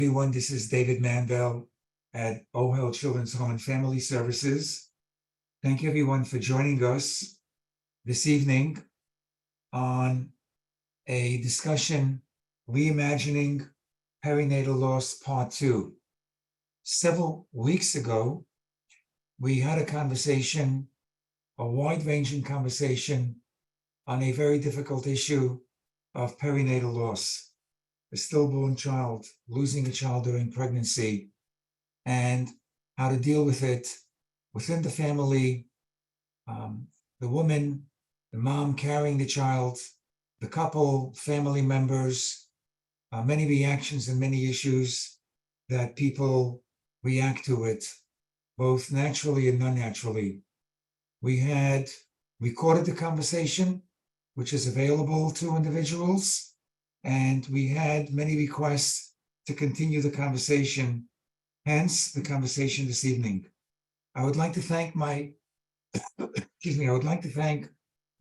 Everyone, this is David Mandel at OHEL Children's Home and Family Services. Thank you everyone for joining us this evening on a discussion, Reimagining Perinatal Loss Part 2. Several weeks ago, we had a conversation, a wide-ranging conversation on a very difficult issue of perinatal loss. A stillborn child, losing a child during pregnancy, and how to deal with it within the family, the woman, the mom carrying the child, the couple, family members, many reactions and many issues that people react to it, both naturally and non-naturally. We had recorded the conversation, which is available to individuals, and we had many requests to continue the conversation, hence the conversation this evening. I would like to thank my, I would like to thank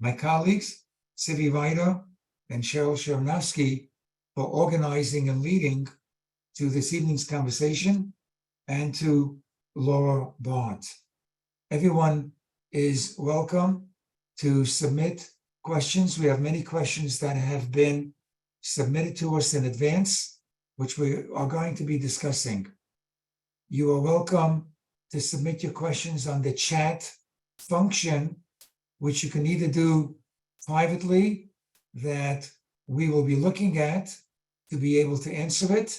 my colleagues, Sivi Ryder and Cheryl Sharonowski, for organizing and leading to this evening's conversation, and to Laura Bart. Everyone is welcome to submit questions. We have many questions that have been submitted to us in advance, which we are going to be discussing. You are welcome to submit your questions on the chat function, which you can either do privately, that we will be looking at to be able to answer it,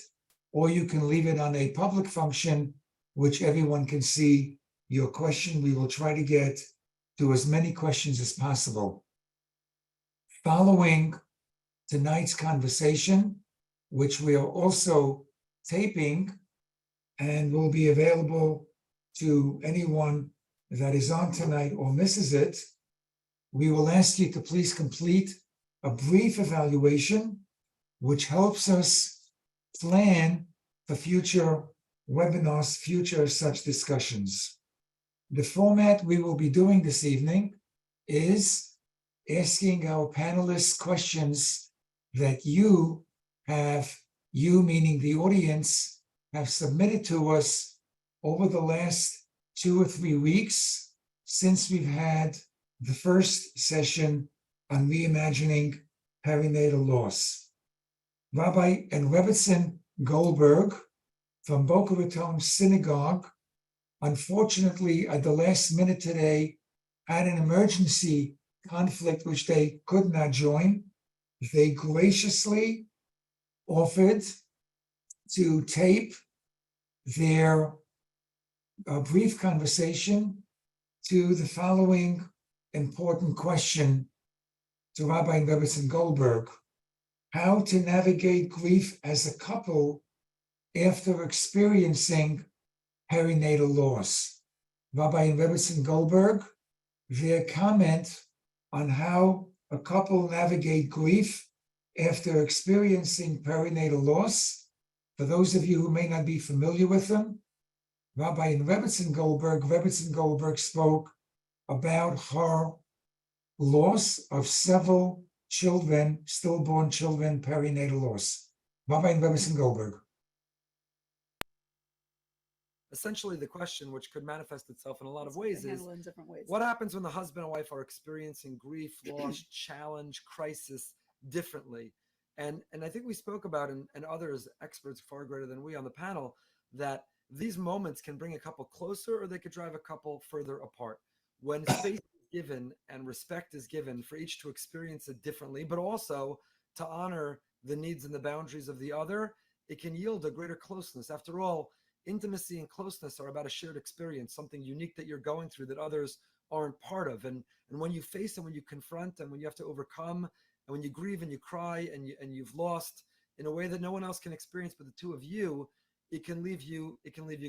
or you can leave it on a public function, which everyone can see your question. We will try to get to as many questions as possible. Following tonight's conversation, which we are also taping and will be available to anyone that is on tonight or misses it, we will ask you to please complete a brief evaluation, which helps us plan for future webinars, future such discussions. The format we will be doing this evening is asking our panelists questions that you meaning the audience, have submitted to us over the last 2 or 3 weeks since we've had the first session on reimagining perinatal loss. Rabbi and Rebbetzin Goldberg from Boca Raton Synagogue, unfortunately, at the last minute today, had an emergency conflict which they could not join. They graciously offered to tape their brief conversation to the following important question to Rabbi and Rebbetzin Goldberg: how to navigate grief as a couple after experiencing perinatal loss. Rabbi and Rebbetzin Goldberg, their comment on how a couple navigate grief after experiencing perinatal loss. For those of you who may not be familiar with them, Rabbi and Rebbetzin Goldberg spoke about her loss of several children, stillborn children, perinatal loss. Rabbi and Rebbetzin Goldberg. Essentially, the question, which could manifest itself in a lot of ways, is what happens when the husband and wife are experiencing grief, loss, challenge, crisis differently? And I think we spoke about, and others, experts far greater than we on the panel, that these moments can bring a couple closer, or they could drive a couple further apart. When space is given and respect is given for each to experience it differently, but also to honor the needs and the boundaries of the other, it can yield a greater closeness. After all, intimacy and closeness are about a shared experience, something unique that you're going through that others aren't part of. And when you face and when you confront and when you have to overcome and when you grieve and you cry and you've lost in a way that no one else can experience but the two of you, it can leave you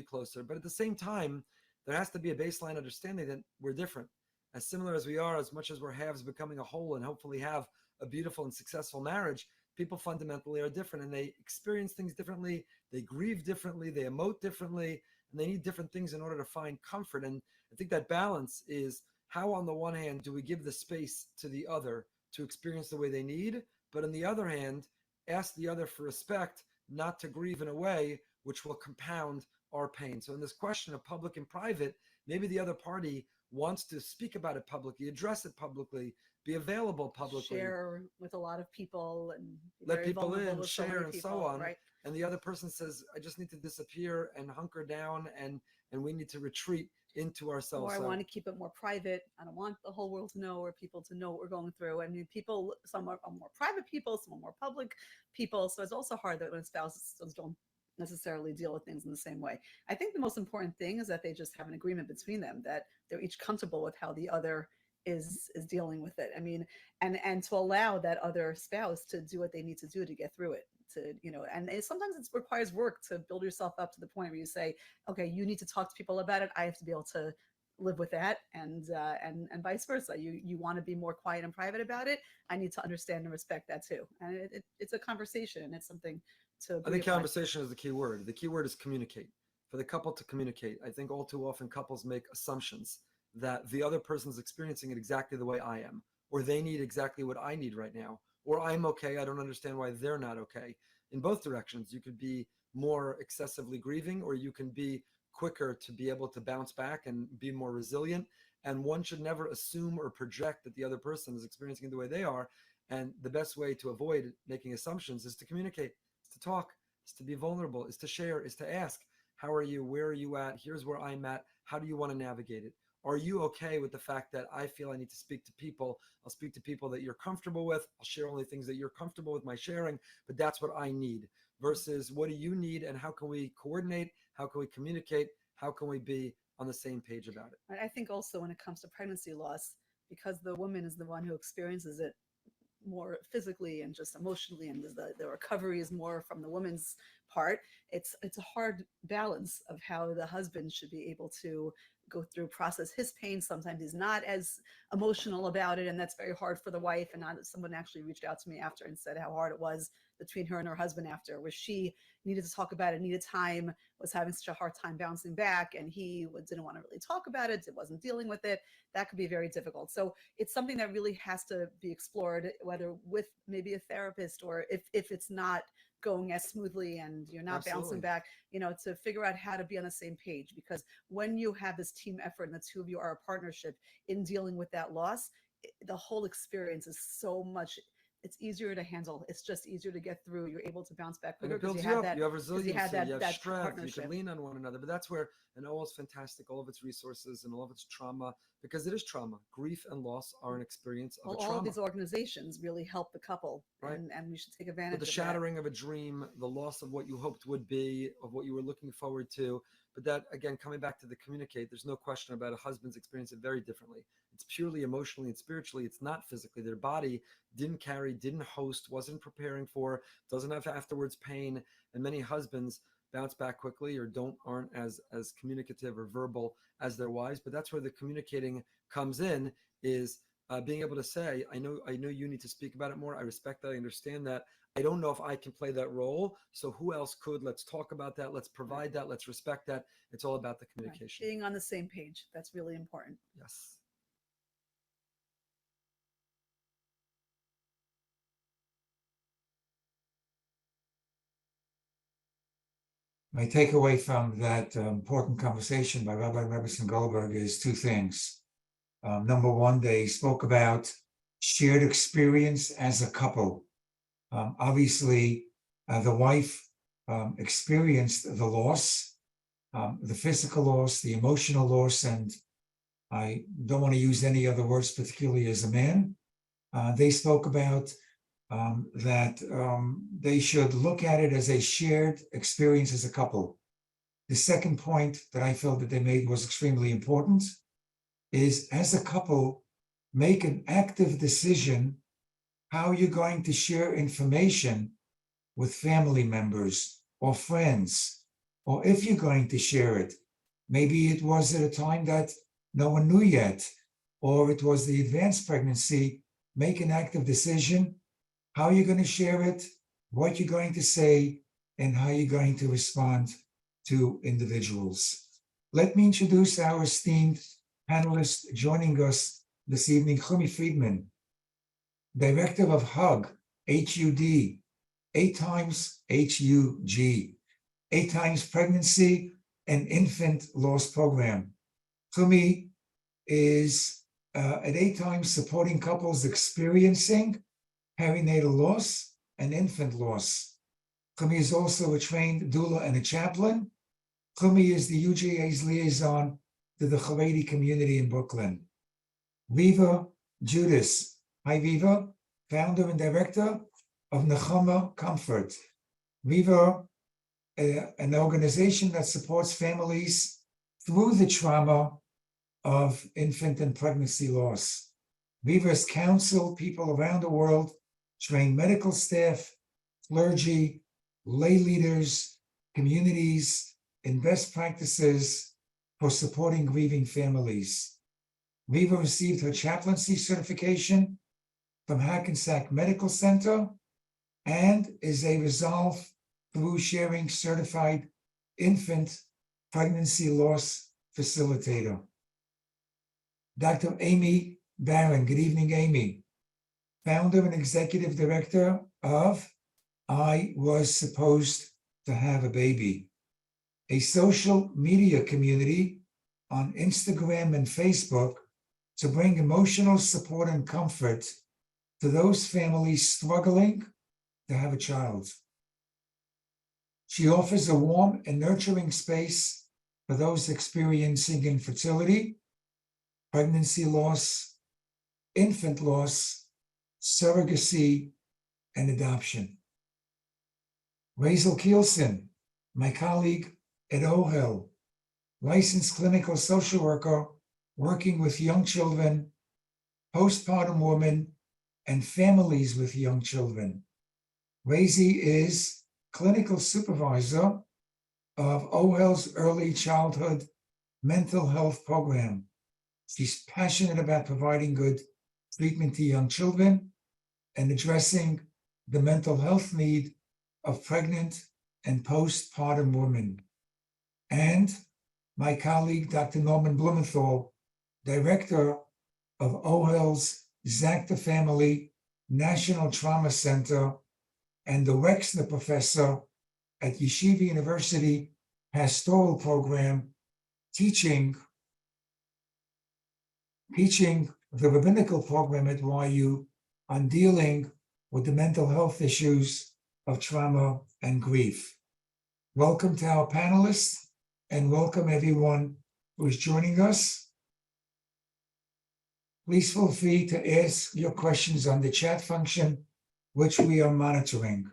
closer. But at the same time, there has to be a baseline understanding that we're different. As similar as we are, as much as we're halves becoming a whole and hopefully have a beautiful and successful marriage, people fundamentally are different and they experience things differently, they grieve differently, they emote differently, and they need different things in order to find comfort. And I think that balance is how, on the one hand, do we give the space to the other to experience the way they need, but on the other hand, ask the other for respect not to grieve in a way which will compound our pain. So in this question of public and private, maybe the other party wants to speak about it publicly, address it publicly, be available publicly, share with a lot of people and be let very people vulnerable in, with so share, many and so people, on. right? And the other person says, I just need to disappear and hunker down, and we need to retreat into ourselves. Or I want to keep it more private. I don't want the whole world to know, or people to know what we're going through. I mean, people, some are more private people, some are more public people. So it's also hard that when spouses don't necessarily deal with things in the same way. I think the most important thing is that they just have an agreement between them, that they're each comfortable with how the other is dealing with it. I mean, and to allow that other spouse to do what they need to do to get through it. To, you know, and sometimes it requires work to build yourself up to the point where you say, okay, you need to talk to people about it. I have to be able to live with that, and vice versa. You want to be more quiet and private about it. I need to understand and respect that too. And it's a conversation, and it's something to agree I think upon. conversation is the key word. The key word is communicate. For the couple to communicate, I think all too often couples make assumptions that the other person is experiencing it exactly the way I am, or they need exactly what I need right now, or I'm okay, I don't understand why they're not okay. In both directions, you could be more excessively grieving, or you can be quicker to be able to bounce back and be more resilient. And one should never assume or project that the other person is experiencing it the way they are. And the best way to avoid making assumptions is to communicate, is to talk, is to be vulnerable, is to share, is to ask, how are you? Where are you at? Here's where I'm at. How do you want to navigate it? Are you okay with the fact that I feel I need to speak to people? I'll speak to people that you're comfortable with. I'll share only things that you're comfortable with my sharing, but that's what I need. Versus what do you need, and how can we coordinate? How can we communicate? How can we be on the same page about it? I think also when it comes to pregnancy loss, because the woman is the one who experiences it more physically and just emotionally, and the recovery is more from the woman's part, it's a hard balance of how the husband should be able to go through, process his pain. Sometimes he's not as emotional about it, and that's very hard for the wife. And someone actually reached out to me after and said how hard it was between her and her husband after, where she needed to talk about it, needed time, was having such a hard time bouncing back, and he didn't want to really talk about it, wasn't dealing with it. That could be very difficult. So it's something that really has to be explored, whether with maybe a therapist, or if it's not going as smoothly and you're not bouncing back, to figure out how to be on the same page. Because when you have this team effort and the two of you are a partnership in dealing with that loss, the whole experience is so much, it's easier to handle. It's just easier to get through. You're able to bounce back quicker because you have that, you have resiliency, you have that strength, you can lean on one another. But that's where an OL is fantastic, all of its resources and all of its trauma, because it is trauma. Grief and loss are an experience of a trauma. All of these organizations really help the couple, right? And we should take advantage of the shattering of a dream, the loss of what you hoped would be, of what you were looking forward to. But that, again, coming back to the communicate, there's no question about a husband's experience it very differently. It's purely emotionally and spiritually. It's not physically. Their body didn't carry, didn't host, wasn't preparing for, doesn't have afterwards pain. And many husbands bounce back quickly or aren't as communicative or verbal as their wives. But that's where the communicating comes in, is being able to say, I know you need to speak about it more. I respect that. I understand that. I don't know if I can play that role. So who else could? Let's talk about that. Let's provide that. Let's respect that. It's all about the communication. Right. Being on the same page. That's really important. Yes. My takeaway from that important conversation by Rabbi Rebbetzin Goldberg is two things. Number one, they spoke about shared experience as a couple. Obviously, the wife experienced the loss, the physical loss, the emotional loss, and I don't want to use any other words, particularly as a man. They spoke about that they should look at it as a shared experience as a couple. The second point that I felt that they made was extremely important, is as a couple, make an active decision how you're going to share information with family members or friends, or if you're going to share it. Maybe it was at a time that no one knew yet, or it was the advanced pregnancy. Make an active decision how you're going to share it, what you're going to say, and how you're going to respond to individuals. Let me introduce our esteemed panelist joining us this evening, Chumi Friedman, Director of HUD, HUD, 8 times HUG, 8 times Pregnancy and Infant Loss Program. CUMI is at 8 times supporting couples experiencing perinatal loss and infant loss. CUMI is also a trained doula and a chaplain. CUMI is the UGA's liaison to the Haredi community in Brooklyn. Viva Judas. Hi, Viva, founder and director of Nechama Comfort. Viva, an organization that supports families through the trauma of infant and pregnancy loss. Viva has counseled people around the world, trained medical staff, clergy, lay leaders, communities in best practices for supporting grieving families. Viva received her chaplaincy certification from Hackensack Medical Center and is a Resolve through Sharing certified infant pregnancy loss facilitator. Dr. Amy Barron, good evening, Amy. Founder and executive director of I Was Supposed to Have a Baby, a social media community on Instagram and Facebook to bring emotional support and comfort to those families struggling to have a child. She offers a warm and nurturing space for those experiencing infertility, pregnancy loss, infant loss, surrogacy, and adoption. Razel Kielsen, my colleague at OHEL, licensed clinical social worker working with young children, postpartum women, and families with young children. Razy is clinical supervisor of OHEL's Early Childhood Mental Health Program. She's passionate about providing good treatment to young children and addressing the mental health need of pregnant and postpartum women. And my colleague, Dr. Norman Blumenthal, director of OHEL's Zacta Family National Trauma Center and the Wexner professor at Yeshiva University Pastoral Program, teaching the rabbinical program at YU on dealing with the mental health issues of trauma and grief. Welcome to our panelists and welcome everyone who is joining us. Please feel free to ask your questions on the chat function, which we are monitoring.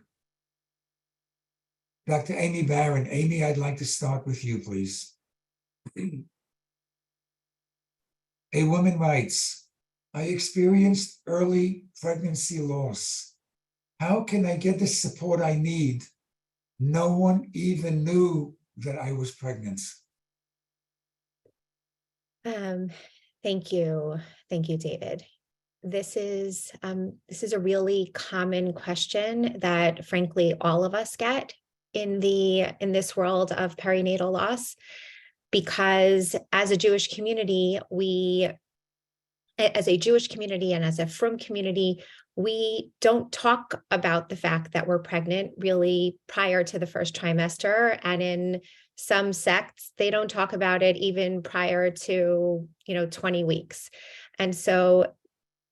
Dr. Amy Barron. Amy, I'd like to start with you, please. A woman writes, I experienced early pregnancy loss. How can I get the support I need? No one even knew that I was pregnant. Thank you. Thank you, David. This is a really common question that, frankly, all of us get in this world of perinatal loss, because as a Jewish community, as a frum community, we don't talk about the fact that we're pregnant really prior to the first trimester. And in some sects, they don't talk about it even prior to, 20 weeks. And so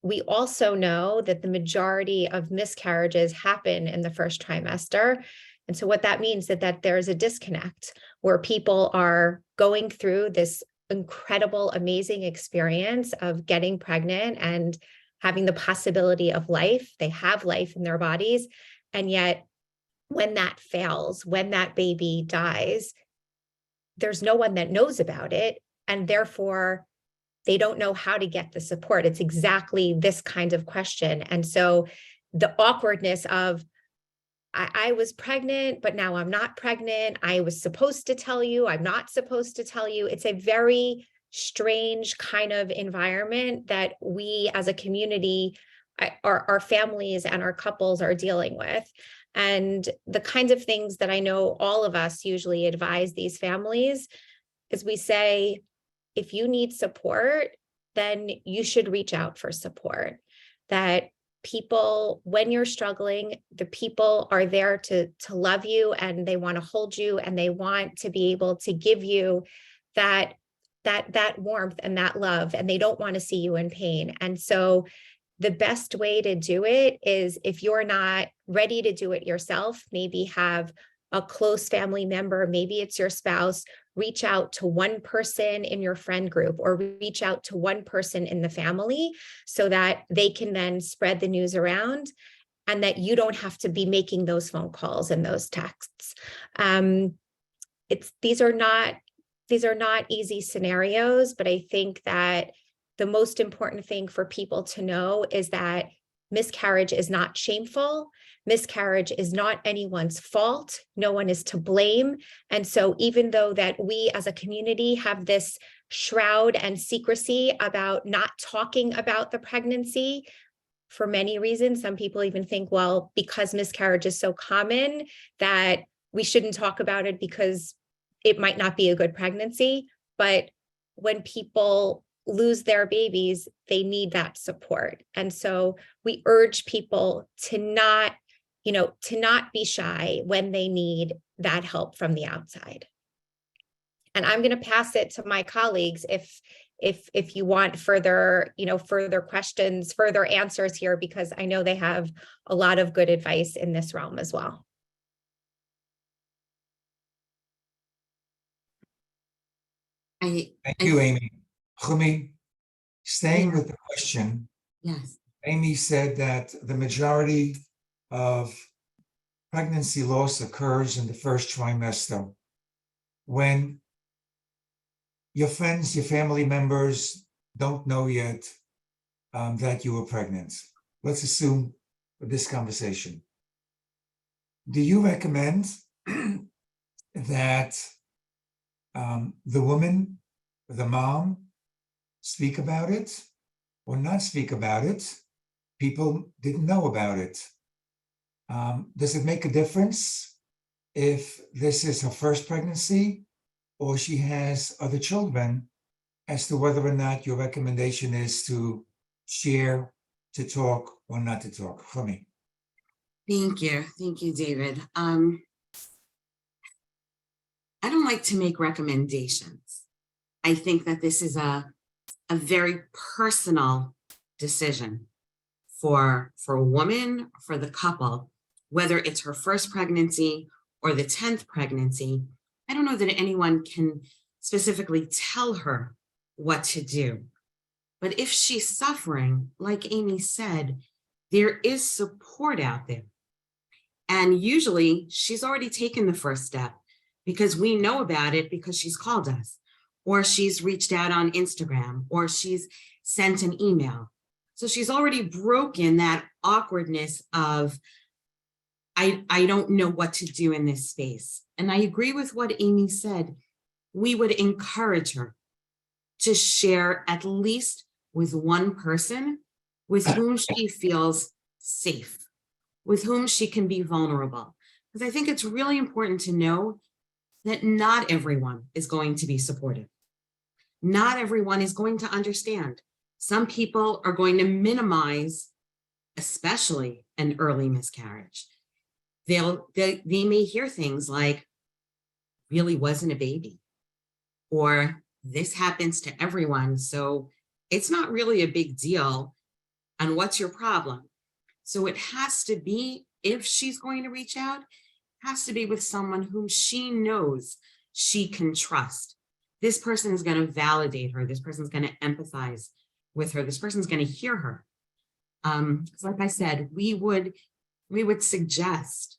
we also know that the majority of miscarriages happen in the first trimester. And so what that means is that there's a disconnect where people are going through this incredible, amazing experience of getting pregnant and having the possibility of life. They have life in their bodies. And yet when that fails, when that baby dies, there's no one that knows about it. And therefore, they don't know how to get the support. It's exactly this kind of question. And so the awkwardness of, I was pregnant, but now I'm not pregnant. I was supposed to tell you, I'm not supposed to tell you. It's a very strange kind of environment that we as a community, our families and our couples are dealing with. And the kinds of things that I know all of us usually advise these families is we say, if you need support, then you should reach out for support. That people, when you're struggling, the people are there to love you, and they want to hold you, and they want to be able to give you that warmth and that love, and they don't want to see you in pain. And so the best way to do it is, if you're not ready to do it yourself, maybe have a close family member, maybe it's your spouse, reach out to one person in your friend group, or reach out to one person in the family, so that they can then spread the news around, and that you don't have to be making those phone calls and those texts. These are not easy scenarios, but I think that the most important thing for people to know is that miscarriage is not shameful. Miscarriage is not anyone's fault. No one is to blame. And so even though that we as a community have this shroud and secrecy about not talking about the pregnancy, for many reasons, some people even think, well, because miscarriage is so common, that we shouldn't talk about it because it might not be a good pregnancy. But when people lose their babies, they need that support. And so we urge people to not be shy when they need that help from the outside. And I'm going to pass it to my colleagues if you want further questions, further answers here, because I know they have a lot of good advice in this realm as well. Thank you, Amy. Chumi, staying Yeah. with the question, Yes. Amy said that the majority of pregnancy loss occurs in the first trimester, when your friends, your family members don't know yet that you were pregnant. Let's assume for this conversation. Do you recommend that the woman, the mom, speak about it or not speak about it? People didn't know about it. Does it make a difference if this is her first pregnancy or she has other children, as to whether or not your recommendation is to share, to talk, or not to talk? For me. Thank you, David. I don't like to make recommendations. I think that this is a very personal decision for a woman, for the couple, whether it's her first pregnancy or the 10th pregnancy. I don't know that anyone can specifically tell her what to do. But if she's suffering, like Amy said, there is support out there. And usually she's already taken the first step, because we know about it because she's called us, or she's reached out on Instagram, or she's sent an email. So she's already broken that awkwardness of, I don't know what to do in this space. And I agree with what Amy said. We would encourage her to share at least with one person with whom she feels safe, with whom she can be vulnerable. Because I think it's really important to know that not everyone is going to be supportive. Not everyone is going to understand. Some people are going to minimize, especially an early miscarriage. They may hear things like, really wasn't a baby, or this happens to everyone, so it's not really a big deal, and what's your problem? So it has to be, if she's going to reach out, has to be with someone whom she knows she can trust. This person is going to validate her. This person is going to empathize with her. This person is going to hear her. Like I said, we would suggest,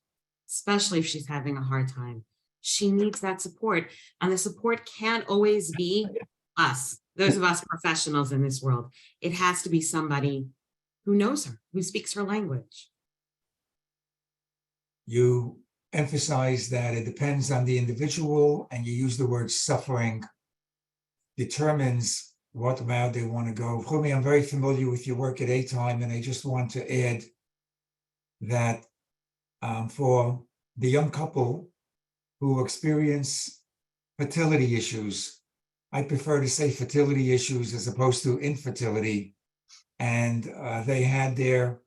especially if she's having a hard time, she needs that support. And the support can't always be us, those of us professionals in this world. It has to be somebody who knows her, who speaks her language. You emphasize that it depends on the individual, and you use the word suffering determines what route they want to go. For me, I'm very familiar with your work at A-Time, and I just want to add that for the young couple who experience fertility issues, I prefer to say fertility issues as opposed to infertility, and they had their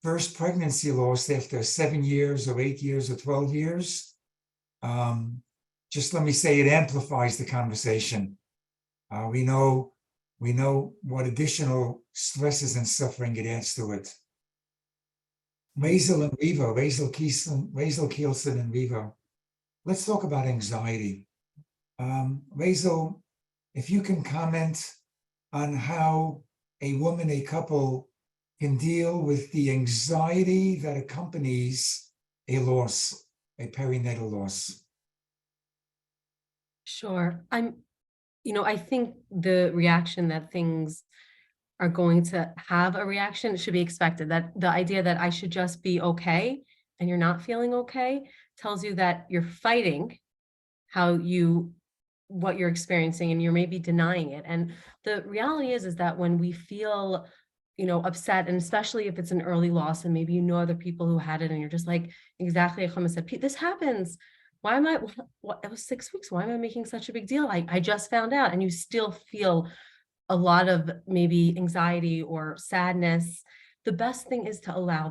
first pregnancy loss after 7 years or 8 years or 12 years, just let me say it amplifies the conversation. We know what additional stresses and suffering it adds to it. Raizel Kielsen and Riva, let's talk about anxiety. Raizel, if you can comment on how a woman, a couple, can deal with the anxiety that accompanies a loss, a perinatal loss. Sure. I think the reaction that things are going to have a reaction should be expected. That the idea that I should just be okay and you're not feeling okay tells you that you're fighting what you're experiencing, and you're maybe denying it. And the reality is that when we feel, upset, and especially if it's an early loss and maybe other people who had it, and you're just like, exactly like Chama said, Pete, this happens. Why am I, it was 6 weeks. Why am I making such a big deal? I just found out. And you still feel a lot of maybe anxiety or sadness. The best thing is to allow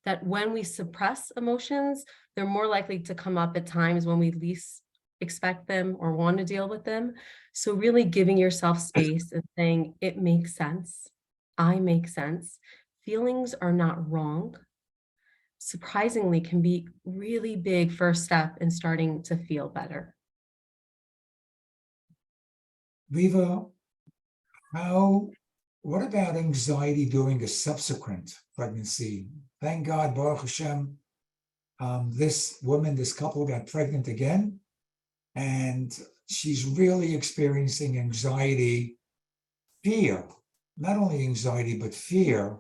that when we suppress emotions, they're more likely to come up at times when we least expect them or want to deal with them. So really giving yourself space and saying, it makes sense. I make sense. Feelings are not wrong. Surprisingly, can be really big first step in starting to feel better. Riva, what about anxiety during a subsequent pregnancy? Thank God, Baruch Hashem, this couple got pregnant again, and she's really experiencing anxiety, fear, not only anxiety, but fear.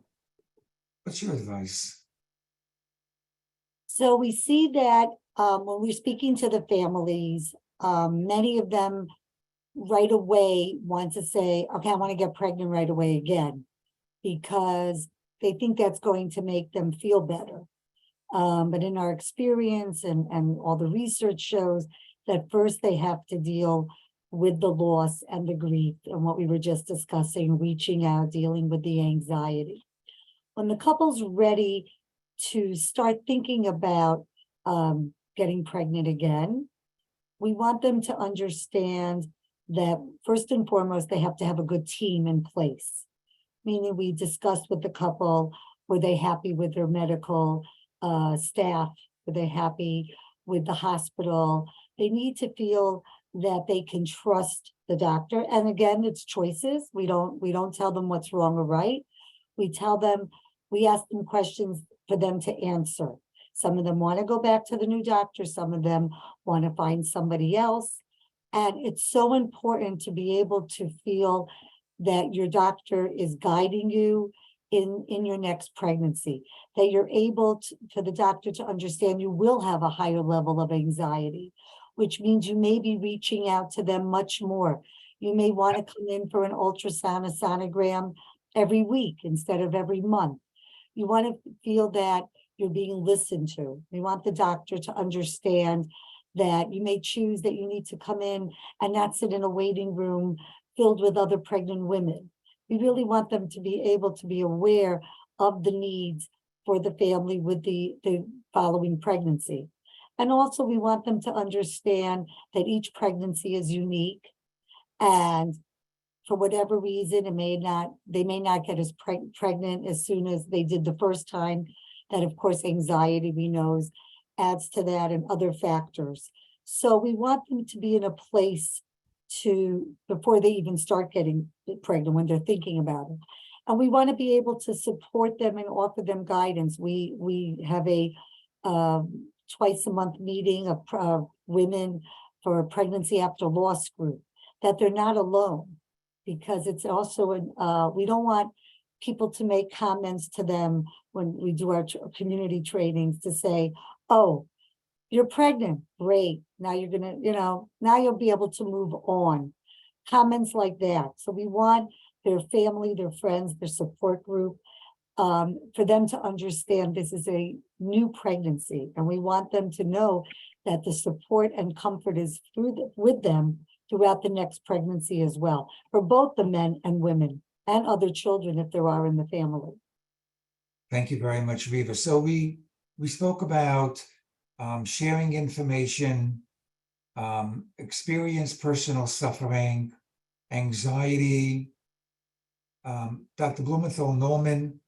What's your advice? So we see that when we're speaking to the families, many of them right away want to say, okay, I want to get pregnant right away again, because they think that's going to make them feel better. But in our experience and all the research shows that first they have to deal with the loss and the grief and what we were just discussing, reaching out, dealing with the anxiety. When the couple's ready to start thinking about getting pregnant again, we want them to understand that first and foremost, they have to have a good team in place. Meaning we discussed with the couple, were they happy with their medical staff? Were they happy with the hospital? They need to feel that they can trust the doctor. And again, it's choices. We don't tell them what's wrong or right. We ask them questions for them to answer. Some of them want to go back to the new doctor. Some of them want to find somebody else. And it's so important to be able to feel that your doctor is guiding you in your next pregnancy, that you're able for the doctor to understand you will have a higher level of anxiety, which means you may be reaching out to them much more. You may want to come in for an ultrasound, a sonogram every week instead of every month. You want to feel that you're being listened to. You want the doctor to understand that you may choose that you need to come in and not sit in a waiting room filled with other pregnant women. We really want them to be able to be aware of the needs for the family with the following pregnancy. And also we want them to understand that each pregnancy is unique, and for whatever reason, they may not get as pregnant as soon as they did the first time. That of course, anxiety we know adds to that, and other factors. So we want them to be in a place before they even start getting pregnant, when they're thinking about it. And we want to be able to support them and offer them guidance. We have a twice a month meeting of women for a pregnancy after loss group, that they're not alone, because it's also we don't want people to make comments to them when we do our community trainings to say, oh, you're pregnant, great. Now you're gonna, now you'll be able to move on. Comments like that. So we want their family, their friends, their support group, for them to understand this is a new pregnancy. And we want them to know that the support and comfort is with them throughout the next pregnancy as well, for both the men and women and other children if there are in the family. Thank you very much, Viva. So we spoke about sharing information, experience personal suffering, anxiety. Dr. Blumenthal, Norman,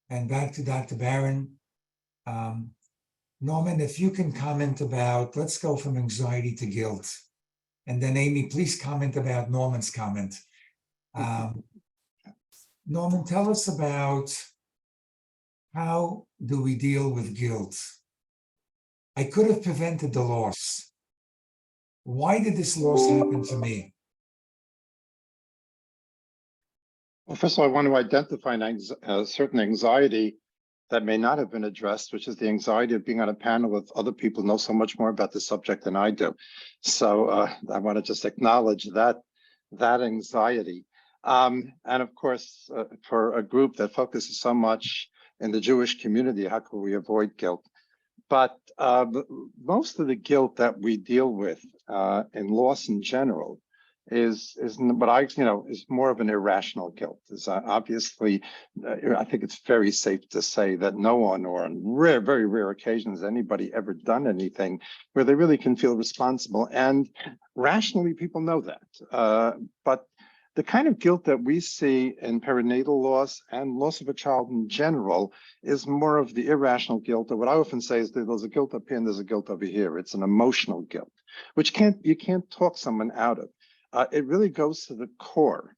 and back to Dr. Barron. Norman, if you can comment about, let's go from anxiety to guilt. And then Amy, please comment about Norman's comment. Norman, tell us about how do we deal with guilt? I could have prevented the loss. Why did this loss happen to me? Well, first of all, I want to identify a certain anxiety that may not have been addressed, which is the anxiety of being on a panel with other people who know so much more about the subject than I do. So I want to just acknowledge that anxiety. And of course, for a group that focuses so much in the Jewish community, how can we avoid guilt? But most of the guilt that we deal with in loss in general is what is more of an irrational guilt. Is obviously, I think it's very safe to say that no one, or on very rare occasions, anybody ever done anything where they really can feel responsible. And rationally, people know that. But the kind of guilt that we see in perinatal loss and loss of a child in general is more of the irrational guilt, or what I often say is that there's a guilt up here and there's a guilt over here. It's an emotional guilt, which you can't talk someone out of. It really goes to the core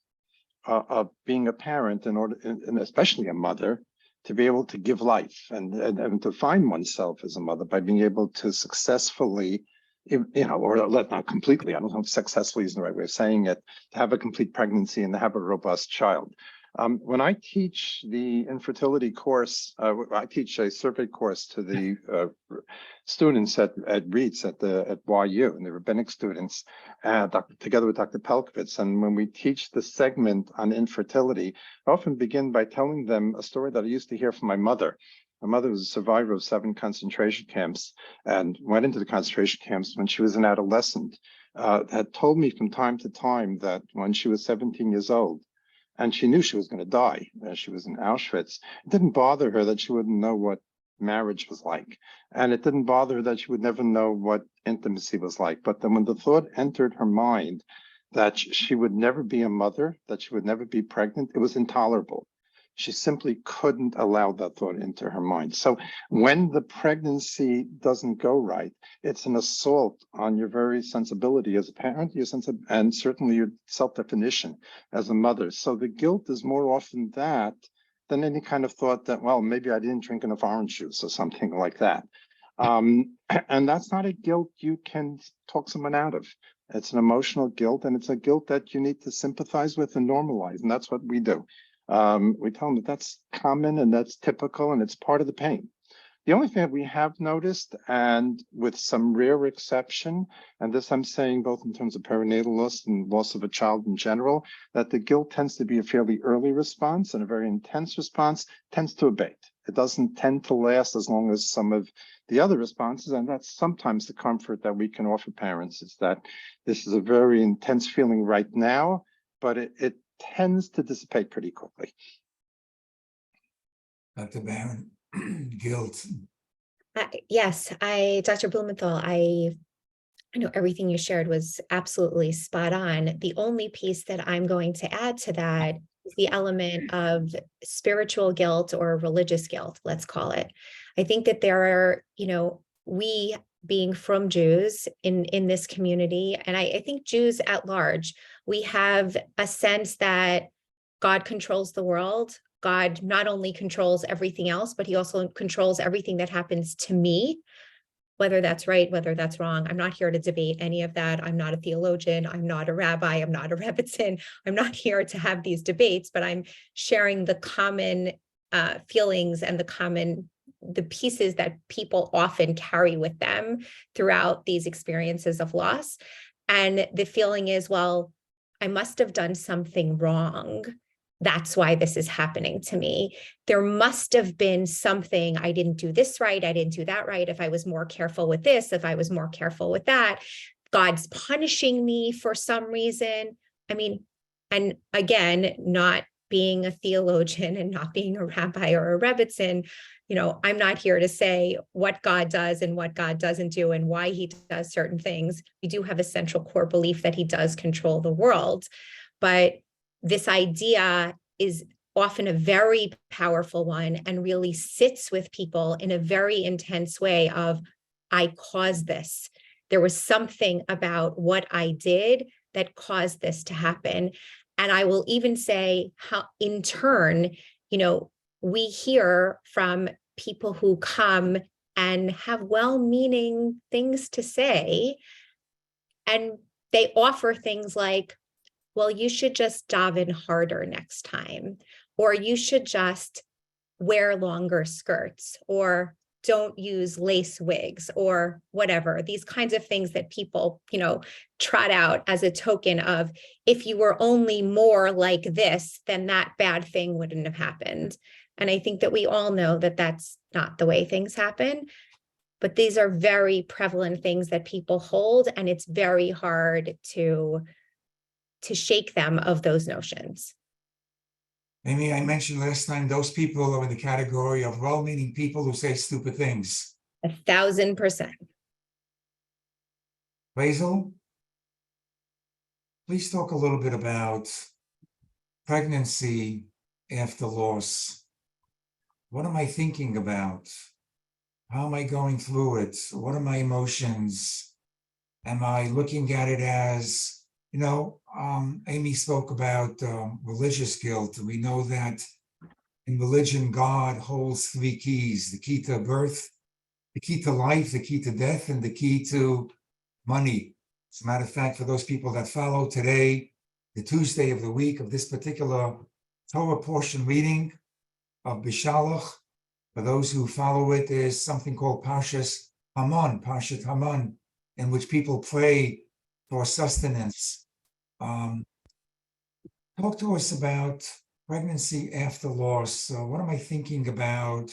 of being a parent, and especially a mother, to be able to give life and to find oneself as a mother by being able to successfully, or not completely, I don't know if successfully is the right way of saying it, to have a complete pregnancy and to have a robust child. When I teach the infertility course, I teach a survey course to the students at REITs at YU, and the rabbinic students, together with Dr. Pelkovitz. And when we teach the segment on infertility, I often begin by telling them a story that I used to hear from my mother. My mother was a survivor of 7 concentration camps and went into the concentration camps when she was an adolescent. Had told me from time to time that when she was 17 years old, and she knew she was going to die as she was in Auschwitz, it didn't bother her that she wouldn't know what marriage was like. And it didn't bother her that she would never know what intimacy was like. But then when the thought entered her mind that she would never be a mother, that she would never be pregnant, it was intolerable. She simply couldn't allow that thought into her mind. So when the pregnancy doesn't go right, it's an assault on your very sensibility as a parent, and certainly your self-definition as a mother. So the guilt is more often that than any kind of thought that, well, maybe I didn't drink enough orange juice or something like that. And that's not a guilt you can talk someone out of. It's an emotional guilt, and it's a guilt that you need to sympathize with and normalize, and that's what we do. We tell them that that's common and that's typical and it's part of the pain. The only thing that we have noticed, and with some rare exception, and this I'm saying both in terms of perinatal loss and loss of a child in general, that the guilt tends to be a fairly early response, and a very intense response tends to abate. It doesn't tend to last as long as some of the other responses, and that's sometimes the comfort that we can offer parents, is that this is a very intense feeling right now, but it tends to dissipate pretty quickly. Dr. Barron, guilt. Yes, Dr. Blumenthal, I know everything you shared was absolutely spot on. The only piece that I'm going to add to that is the element of spiritual guilt or religious guilt, let's call it. I think that there are, we being from Jews in this community, and I think Jews at large, we have a sense that God controls the world. God not only controls everything else, but he also controls everything that happens to me, whether that's right, whether that's wrong. I'm not here to debate any of that. I'm not a theologian. I'm not a rabbi. I'm not a rebbitzin. I'm not here to have these debates, but I'm sharing the common feelings and the pieces that people often carry with them throughout these experiences of loss. And the feeling is, well, I must have done something wrong. That's why this is happening to me. There must have been something. I didn't do this right. I didn't do that right. If I was more careful with this, if I was more careful with that, God's punishing me for some reason. I mean, and again, not being a theologian and not being a rabbi or a rebbitzin, I'm not here to say what God does and what God doesn't do and why he does certain things. We do have a central core belief that he does control the world, but this idea is often a very powerful one and really sits with people in a very intense way of, I caused this. There was something about what I did that caused this to happen. And I will even say how in turn, we hear from people who come and have well-meaning things to say, and they offer things like, well, you should just daven harder next time, or you should just wear longer skirts, or don't use lace wigs, or whatever. These kinds of things that people, trot out as a token of, if you were only more like this, then that bad thing wouldn't have happened. And I think that we all know that that's not the way things happen, but these are very prevalent things that people hold, and it's very hard to shake them of those notions. Amy, I mentioned last time, those people are in the category of well-meaning people who say stupid things. 1,000%. Basil, please talk a little bit about pregnancy after loss. What am I thinking about? How am I going through it? What are my emotions? Am I looking at it as, Amy spoke about religious guilt. We know that in religion, God holds 3 keys: the key to birth, the key to life, the key to death, and the key to money. As a matter of fact, for those people that follow today, the Tuesday of the week of this particular Torah portion reading of Bishalach, for those who follow it, there's something called Parshat Haman, in which people pray for sustenance. Talk to us about pregnancy after loss. What am I thinking about?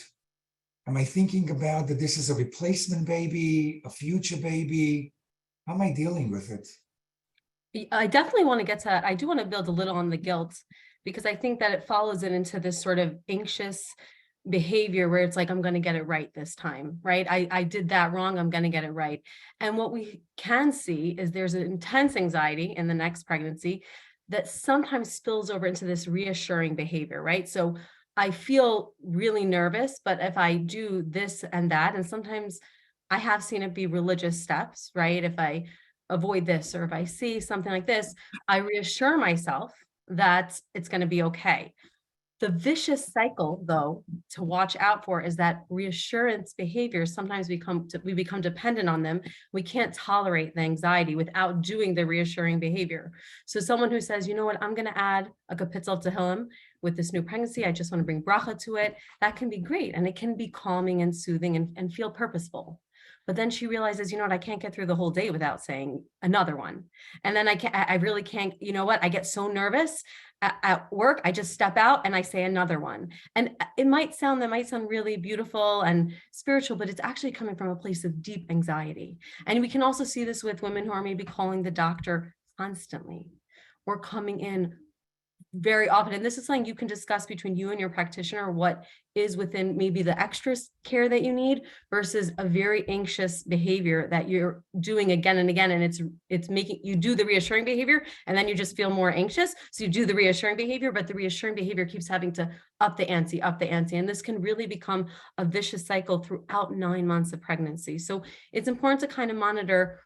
Am I thinking about that this is a replacement baby, a future baby? How am I dealing with it? I definitely want to get to that. I do want to build a little on the guilt, because I think that it follows it into this sort of anxious behavior where it's like, I'm going to get it right this time, right? I did that wrong. I'm going to get it right. And what we can see is there's an intense anxiety in the next pregnancy that sometimes spills over into this reassuring behavior, right? So I feel really nervous, but if I do this and that, and sometimes I have seen it be religious steps, right? If I avoid this, or if I see something like this, I reassure myself that it's going to be okay. The vicious cycle, though, to watch out for is that reassurance behaviors sometimes we become dependent on them. We can't tolerate the anxiety without doing the reassuring behavior. So someone who says, you know what, I'm going to add a kapitel tehillim with this new pregnancy, I just want to bring bracha to it, that can be great. And it can be calming and soothing and feel purposeful. But then she realizes, you know what, I can't get through the whole day without saying another one. And then I really can't, you know what, I get so nervous at work, I just step out and I say another one. And that might sound really beautiful and spiritual, but it's actually coming from a place of deep anxiety. And we can also see this with women who are maybe calling the doctor constantly or coming in very often. And this is something you can discuss between you and your practitioner, what is within maybe the extra care that you need versus a very anxious behavior that you're doing again and again. And it's making you do the reassuring behavior and then you just feel more anxious. So you do the reassuring behavior, but the reassuring behavior keeps having to up the ante. And this can really become a vicious cycle throughout 9 months of pregnancy. So it's important to kind of monitor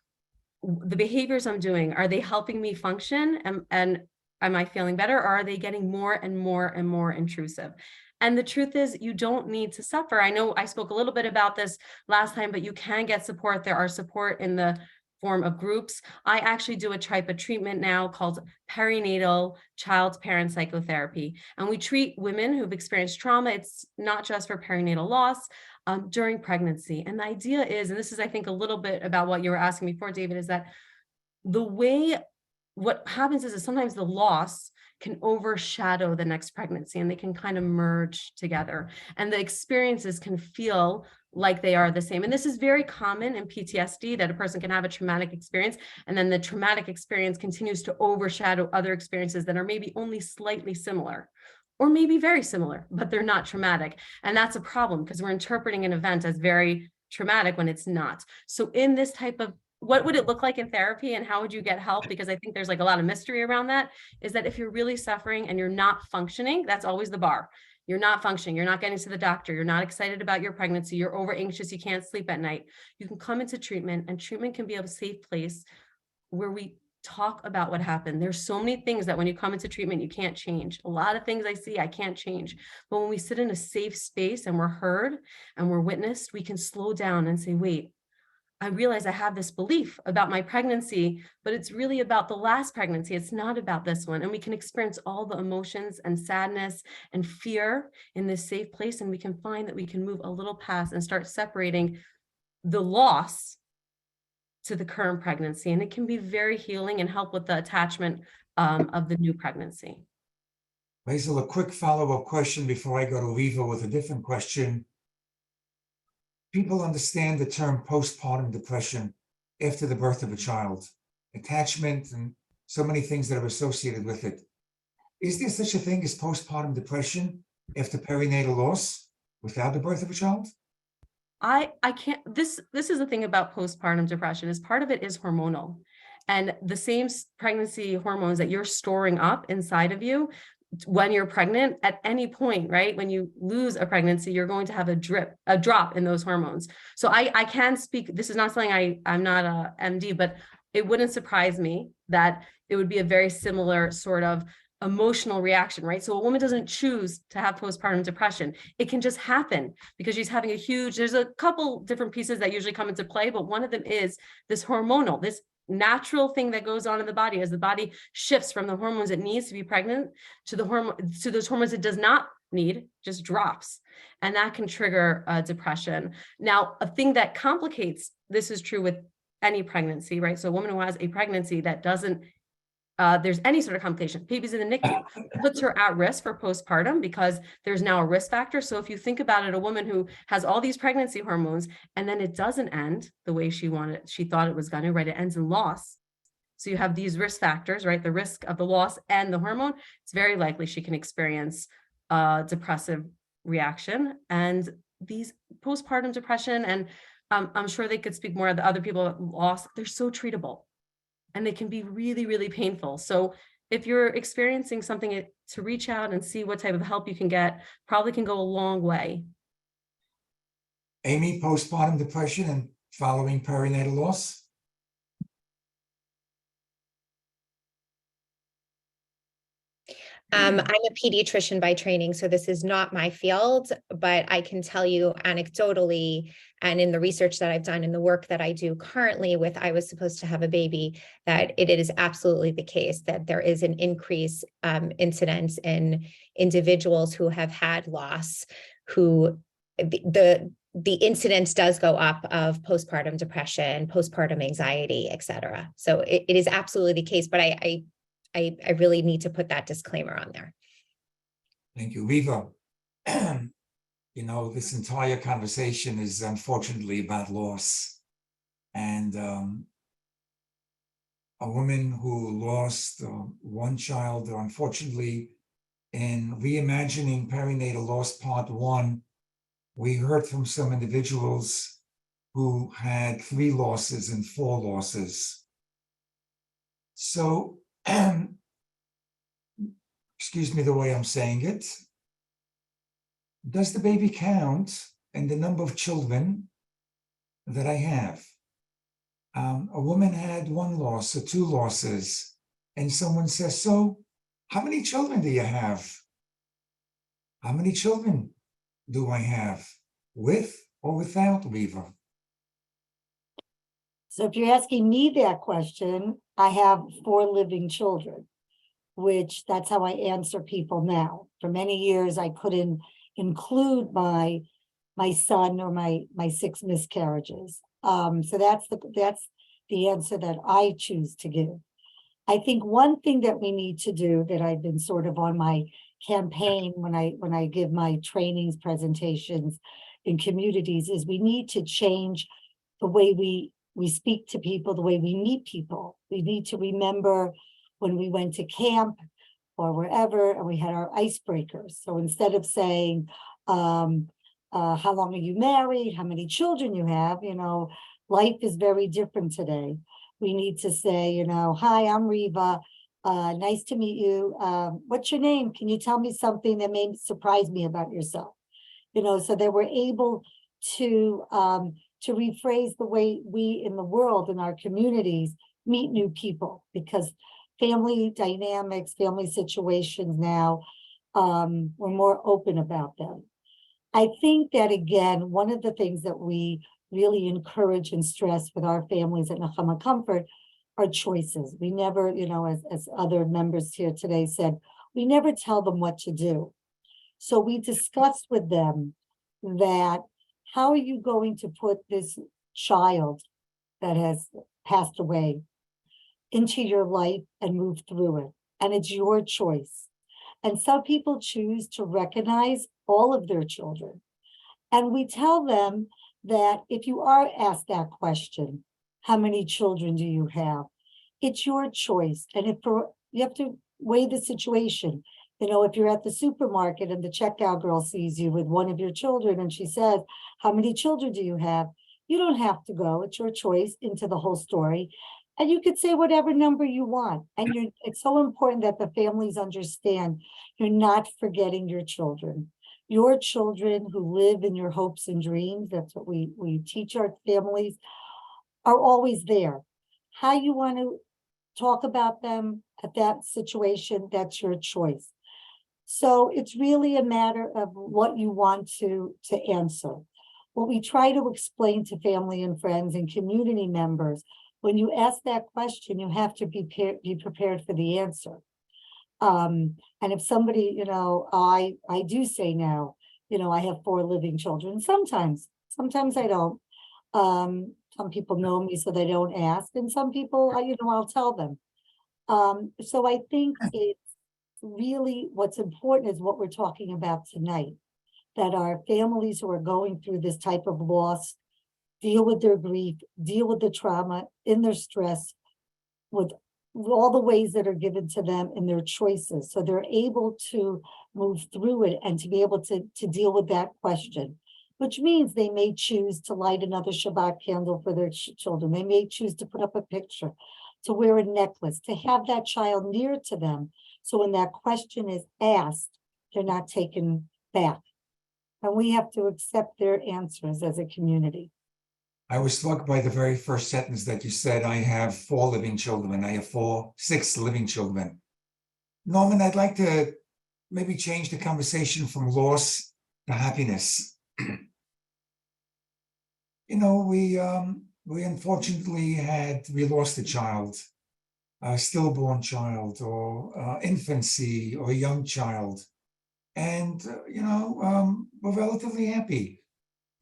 the behaviors I'm doing. Are they helping me function? And am I feeling better, or are they getting more and more and more intrusive? And the truth is, you don't need to suffer. I know I spoke a little bit about this last time, but you can get support. There are support in the form of groups. I actually do a type of treatment now called perinatal child-parent psychotherapy. And we treat women who've experienced trauma. It's not just for perinatal loss, during pregnancy. And the idea is, and this is, I think, a little bit about what you were asking before, David, is that what happens is sometimes the loss can overshadow the next pregnancy and they can kind of merge together and the experiences can feel like they are the same. And this is very common in PTSD, that a person can have a traumatic experience and then the traumatic experience continues to overshadow other experiences that are maybe only slightly similar. or maybe very similar, but they're not traumatic. And that's a problem because we're interpreting an event as very traumatic when it's not. So in this type of, what would it look like in therapy and how would you get help? Because I think there's like a lot of mystery around that, is that if you're really suffering and you're not functioning, that's always the bar. You're not functioning, you're not getting to the doctor, you're not excited about your pregnancy, you're over anxious, you can't sleep at night. You can come into treatment, and treatment can be a safe place where we talk about what happened. There's so many things that when you come into treatment, you can't change. A lot of things I see, I can't change. But when we sit in a safe space and we're heard and we're witnessed, we can slow down and say, wait, I realize I have this belief about my pregnancy, but it's really about the last pregnancy. It's not about this one. And we can experience all the emotions and sadness and fear in this safe place. And we can find that we can move a little past and start separating the loss to the current pregnancy. And it can be very healing and help with the attachment of the new pregnancy. Basil, a quick follow-up question before I go to Viva with a different question. People understand the term postpartum depression after the birth of a child, attachment, and so many things that are associated with it. Is there such a thing as postpartum depression after perinatal loss without the birth of a child? I can't, this is the thing about postpartum depression, is part of it is hormonal, and the same pregnancy hormones that you're storing up inside of you when you're pregnant, at any point, right? When you lose a pregnancy, you're going to have a drop in those hormones. So I can speak, this is not something I'm not a MD, but it wouldn't surprise me that it would be a very similar sort of emotional reaction, right? So a woman doesn't choose to have postpartum depression. It can just happen because she's having there's a couple different pieces that usually come into play, but one of them is this hormonal, this natural thing that goes on in the body as the body shifts from the hormones it needs to be pregnant to those hormones it does not need, just drops. And that can trigger depression. Now, a thing that complicates, this is true with any pregnancy, right? So a woman who has a pregnancy that doesn't there's any sort of complication, baby's in the NICU, puts her at risk for postpartum because there's now a risk factor. So if you think about it, a woman who has all these pregnancy hormones and then it doesn't end the way she thought it was going to, right? It ends in loss. So you have these risk factors, right? The risk of the loss and the hormone, it's very likely she can experience depressive reaction. And these postpartum depression, and I'm sure they could speak more of the other people that lost, they're so treatable. And they can be really, really painful. So if you're experiencing something, to reach out and see what type of help you can get probably can go a long way. Amy, postpartum depression and following perinatal loss? I'm a pediatrician by training, so this is not my field, but I can tell you anecdotally, and in the research that I've done and the work that I do currently with I Was Supposed to Have a Baby, that it is absolutely the case that there is an increase incidence in individuals who have had loss, who the incidence does go up of postpartum depression, postpartum anxiety, et cetera. So it is absolutely the case, but I really need to put that disclaimer on there. Thank you. Viva, you know, this entire conversation is unfortunately about loss. And a woman who lost one child, unfortunately, in Reimagining Perinatal Loss Part 1, we heard from some individuals who had 3 losses and 4 losses. So, excuse me the way I'm saying it, does the baby count in the number of children that I have? A woman had 1 loss or 2 losses, and someone says, so how many children do you have? How many children do I have, with or without Viva? So if you're asking me that question, I have 4 living children, which that's how I answer people now. For many years, I couldn't include my son or my 6 miscarriages. So that's the answer that I choose to give. I think one thing that we need to do, that I've been sort of on my campaign when I give my trainings, presentations in communities, is we need to change the way we speak to people, the way we meet people. We need to remember when we went to camp or wherever, and we had our icebreakers. So instead of saying, how long are you married, how many children you have, life is very different today. We need to say, hi, I'm Reva. Nice to meet you. What's your name? Can you tell me something that may surprise me about yourself? So they were able to rephrase the way we in the world, in our communities, meet new people, because family dynamics, family situations now, we're more open about them. I think that, again, one of the things that we really encourage and stress with our families at Nechama Comfort are choices. We never, as other members here today said, we never tell them what to do. So we discussed with them that, how are you going to put this child that has passed away into your life and move through it? And it's your choice. And some people choose to recognize all of their children. And we tell them that if you are asked that question, how many children do you have? It's your choice. And you have to weigh the situation. If you're at the supermarket and the checkout girl sees you with one of your children and she says, how many children do you have? You don't have to go, it's your choice, into the whole story. And you could say whatever number you want. And it's so important that the families understand you're not forgetting your children. Your children who live in your hopes and dreams, that's what we teach our families, are always there. How you want to talk about them at that situation, that's your choice. So it's really a matter of what you want to answer. What we try to explain to family and friends and community members, when you ask that question, you have to be prepared for the answer. And if somebody, I do say now, I have 4 living children. Sometimes I don't. Some people know me, so they don't ask. And some people, I'll tell them. So I think it's really, what's important is what we're talking about tonight, that our families who are going through this type of loss deal with their grief, deal with the trauma, in their stress, with all the ways that are given to them in their choices. So they're able to move through it and to be able to deal with that question, which means they may choose to light another Shabbat candle for their children. They may choose to put up a picture, to wear a necklace, to have that child near to them. So when that question is asked, they're not taken back. And we have to accept their answers as a community. I was struck by the very first sentence that you said, I have 4 living children. I have 6 living children. Norman, I'd like to maybe change the conversation from loss to happiness. We unfortunately we lost a child, a stillborn child, or infancy, or a young child. And, we're relatively happy.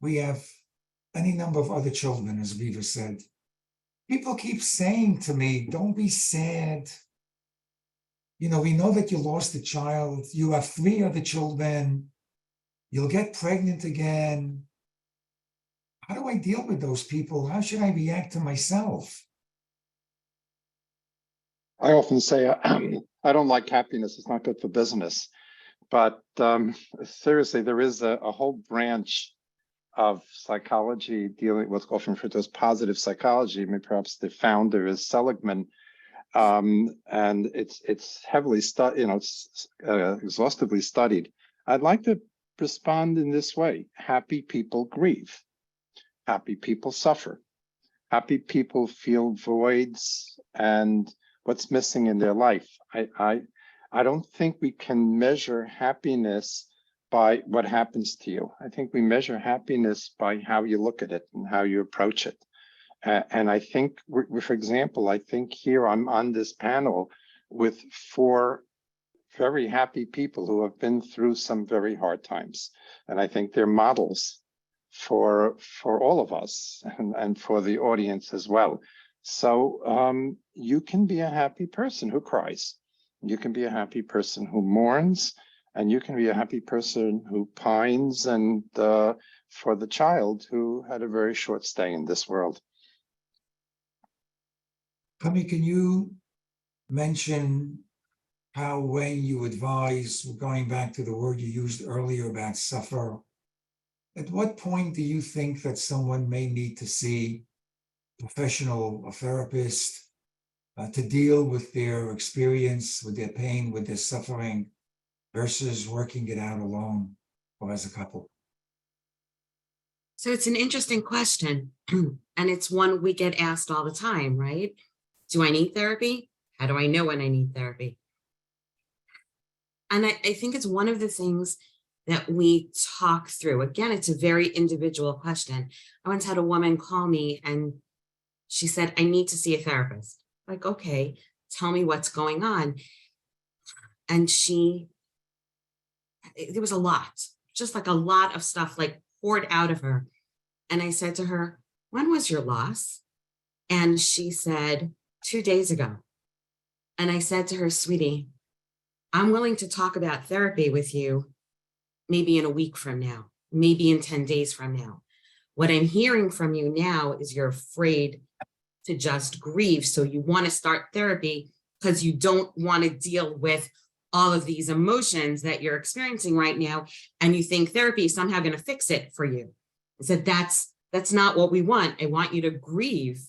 We have any number of other children, as Viva said. People keep saying to me, don't be sad. We know that you lost a child. You have 3 other children. You'll get pregnant again. How do I deal with those people? How should I react to myself? I often say, I don't like happiness. It's not good for business. But seriously, there is a whole branch of psychology dealing with what's often referred to as positive psychology. I mean, perhaps the founder is Seligman, and it's heavily studied. It's exhaustively studied. I'd like to respond in this way: happy people grieve, happy people suffer, happy people feel voids and what's missing in their life. I don't think we can measure happiness by what happens to you. I think we measure happiness by how you look at it and how you approach it. And I think, for example, I think here I'm on this panel with 4 very happy people who have been through some very hard times. And I think they're models for all of us and for the audience as well. So you can be a happy person who cries. You can be a happy person who mourns, and you can be a happy person who pines and for the child who had a very short stay in this world. Kami, can you mention how when you advise, going back to the word you used earlier about suffer, at what point do you think that someone may need to see a professional, a therapist, to deal with their experience, with their pain, with their suffering, versus working it out alone or as a couple? So it's an interesting question. And it's one we get asked all the time, right? Do I need therapy? How do I know when I need therapy? And I think it's one of the things that we talk through. Again, it's a very individual question. I once had a woman call me and she said, I need to see a therapist. Like, okay, tell me what's going on. And there was a lot, just like a lot of stuff like poured out of her. And I said to her, when was your loss? And she said, 2 days ago. And I said to her, sweetie, I'm willing to talk about therapy with you maybe in a week from now, maybe in 10 days from now. What I'm hearing from you now is you're afraid to just grieve. So you want to start therapy because you don't want to deal with all of these emotions that you're experiencing right now. And you think therapy is somehow going to fix it for you. I said, that's not what we want. I want you to grieve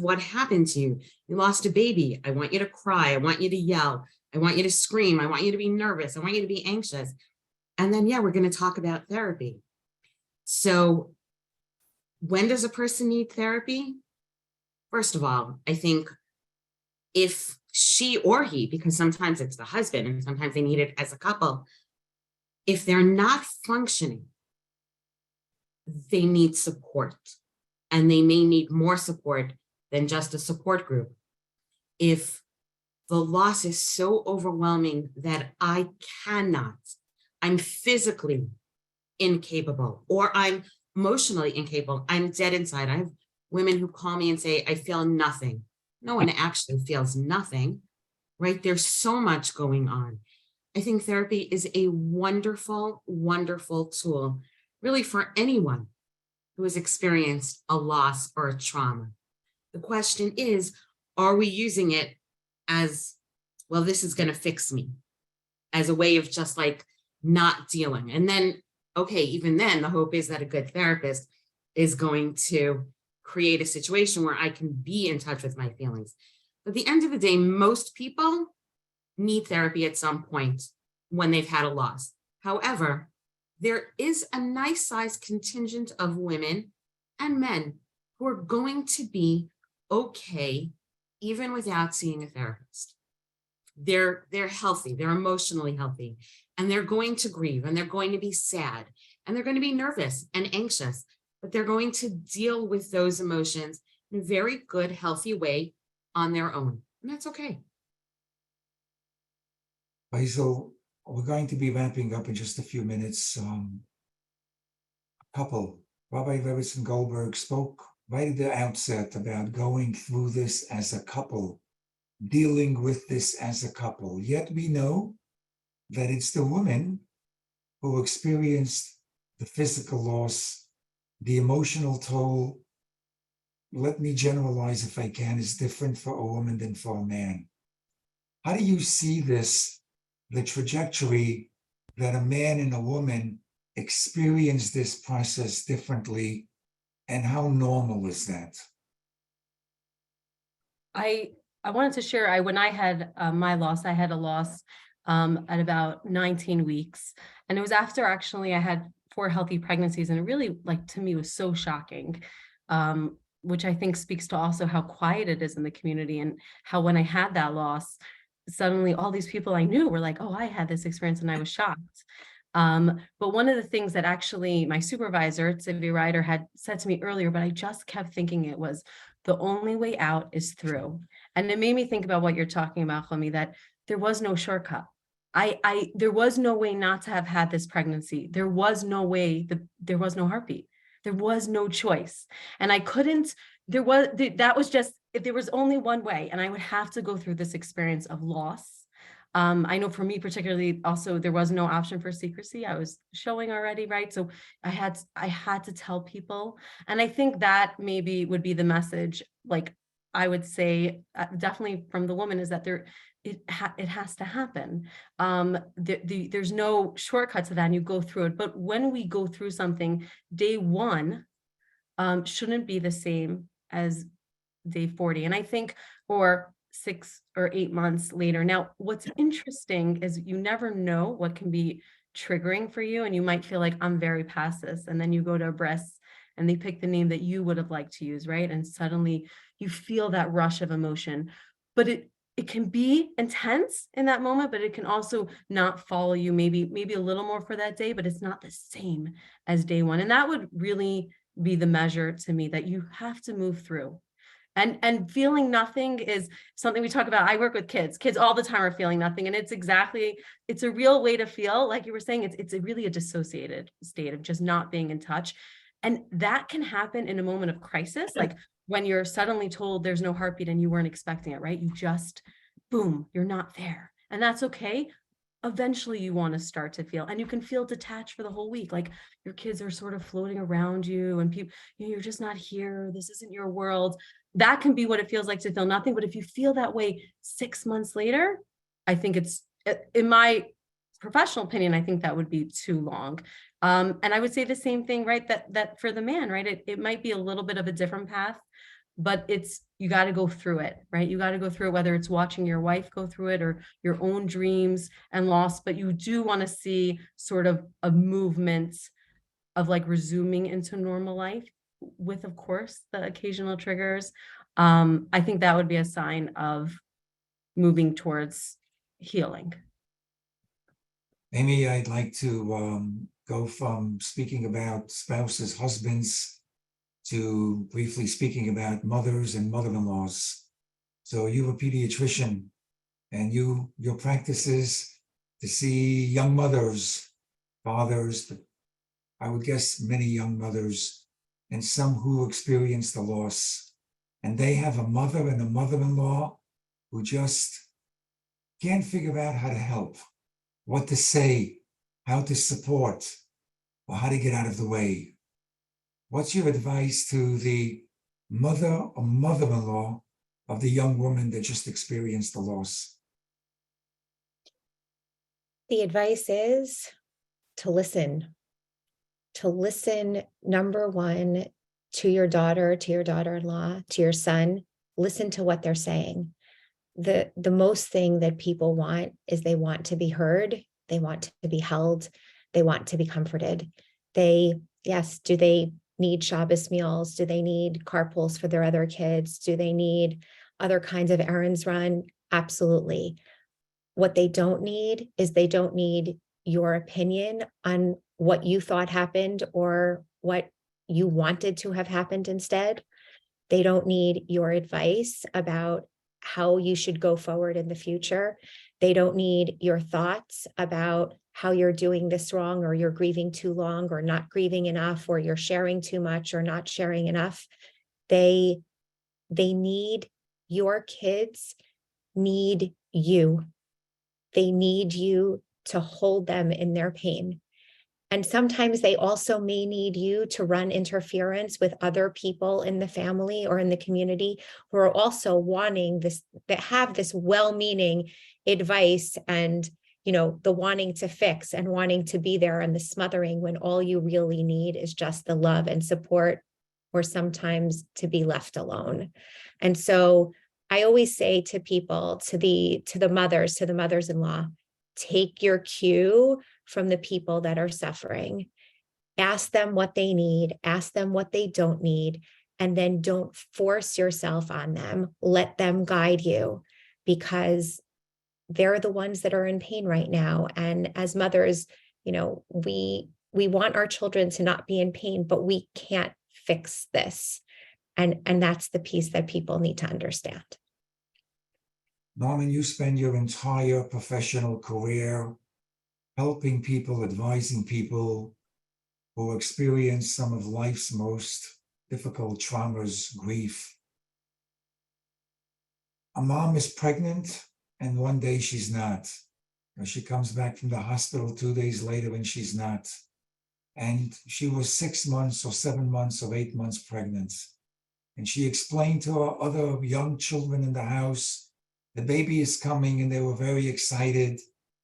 what happened to you. You lost a baby. I want you to cry. I want you to yell. I want you to scream. I want you to be nervous. I want you to be anxious. And then, yeah, we're going to talk about therapy. So when does a person need therapy? First of all, I think if she or he, because sometimes it's the husband and sometimes they need it as a couple, if they're not functioning, they need support. And they may need more support than just a support group. If the loss is so overwhelming that I'm physically incapable, or I'm emotionally incapable, I'm dead inside. I have women who call me and say, I feel nothing. No one actually feels nothing, right? There's so much going on. I think therapy is a wonderful, wonderful tool, really, for anyone who has experienced a loss or a trauma. The question is, are we using it as, well, this is going to fix me, as a way of just like not dealing? And then, okay, even then, the hope is that a good therapist is going to create a situation where I can be in touch with my feelings. But at the end of the day, most people need therapy at some point when they've had a loss. However, there is a nice sized contingent of women and men who are going to be okay even without seeing a therapist. They're healthy, they're emotionally healthy, and they're going to grieve, and they're going to be sad, and they're going to be nervous and anxious, but they're going to deal with those emotions in a very good, healthy way on their own. And that's okay. Faisal, we're going to be wrapping up in just a few minutes. Couple, Rabbi Levinson Goldberg spoke right at the outset about going through this as a couple, dealing with this as a couple. Yet we know that it's the woman who experienced the physical loss, the emotional toll. Let me generalize if I can, is different for a woman than for a man. How do you see this, the trajectory that a man and a woman experience this process differently, and how normal is that? I wanted to share, when I had my loss, I had a loss at about 19 weeks. And it was after actually I had 4 healthy pregnancies. And it really, like, to me, was so shocking, which I think speaks to also how quiet it is in the community, and how when I had that loss, suddenly all these people I knew were like, oh, I had this experience, and I was shocked. But one of the things that actually my supervisor, Tzivi Ryder, had said to me earlier, but I just kept thinking it was, the only way out is through. And it made me think about what you're talking about, Chomi, that there was no shortcut. There was no way not to have had this pregnancy. There was no way, there was no heartbeat. There was no choice. And I couldn't, there was only one way, and I would have to go through this experience of loss. I know for me particularly, also, there was no option for secrecy. I was showing already, right? So I had to tell people. And I think that maybe would be the message, like, I would say definitely from the woman is that it has to happen. There's no shortcut to that, and you go through it. But when we go through something, day one shouldn't be the same as day 40. And I think, or 6 or 8 months later. Now, what's interesting is you never know what can be triggering for you. And you might feel like, I'm very past this. And then you go to a breast and they pick the name that you would have liked to use, right? And suddenly you feel that rush of emotion. But it can be intense in that moment, but it can also not follow you, maybe a little more for that day, but it's not the same as day one. And that would really be the measure to me that you have to move through. And feeling nothing is something we talk about. I work with kids. Kids all the time are feeling nothing. And it's a real way to feel. Like you were saying, it's really a dissociated state of just not being in touch. And that can happen in a moment of crisis. Like when you're suddenly told there's no heartbeat and you weren't expecting it, right? You just, boom, you're not there. And that's okay. Eventually you want to start to feel, and you can feel detached for the whole week. Like your kids are sort of floating around you and people, you're just not here. This isn't your world. That can be what it feels like to feel nothing. But if you feel that way 6 months later, I think it's, in my professional opinion, I think that would be too long. And I would say the same thing, right? That for the man, right? It might be a little bit of a different path, but you got to go through it, right? You got to go through it, whether it's watching your wife go through it or your own dreams and loss, but you do want to see sort of a movement of like resuming into normal life with, of course, the occasional triggers. I think that would be a sign of moving towards healing. Amy, I'd like to go from speaking about spouses, husbands, to briefly speaking about mothers and mother-in-laws. So you're a pediatrician, and your practice is to see young mothers, fathers, I would guess many young mothers, and some who experience the loss. And they have a mother and a mother-in-law who just can't figure out how to help, what to say, how to support, or how to get out of the way. What's your advice to the mother or mother-in-law of the young woman that just experienced the loss? The advice is to listen. To listen, number one, to your daughter, to your daughter-in-law, to your son. Listen to what they're saying. The most thing that people want is they want to be heard. They want to be held. They want to be comforted. Do they need Shabbos meals? Do they need carpools for their other kids? Do they need other kinds of errands run? Absolutely. What they don't need is they don't need your opinion on what you thought happened or what you wanted to have happened instead. They don't need your advice about how you should go forward in the future. They don't need your thoughts about how you're doing this wrong, or you're grieving too long, or not grieving enough, or you're sharing too much or not sharing enough. They need, your kids need you. They need you to hold them in their pain. And sometimes they also may need you to run interference with other people in the family or in the community who are also wanting this, that have this well-meaning advice and, the wanting to fix and wanting to be there, and the smothering, when all you really need is just the love and support, or sometimes to be left alone. And so I always say to people, to the mothers-in-law, take your cue from the people that are suffering. Ask them what they need, ask them what they don't need, and then don't force yourself on them. Let them guide you, because they're the ones that are in pain right now. And as mothers, we want our children to not be in pain, but we can't fix this. And that's the piece that people need to understand. Norman, you spend your entire professional career helping people, advising people who experience some of life's most difficult traumas, grief. A mom is pregnant, and one day she's not. Or she comes back from the hospital 2 days later and she's not. And she was 6 months or 7 months or 8 months pregnant. and she explained to her other young children in the house, the baby is coming, and they were very excited,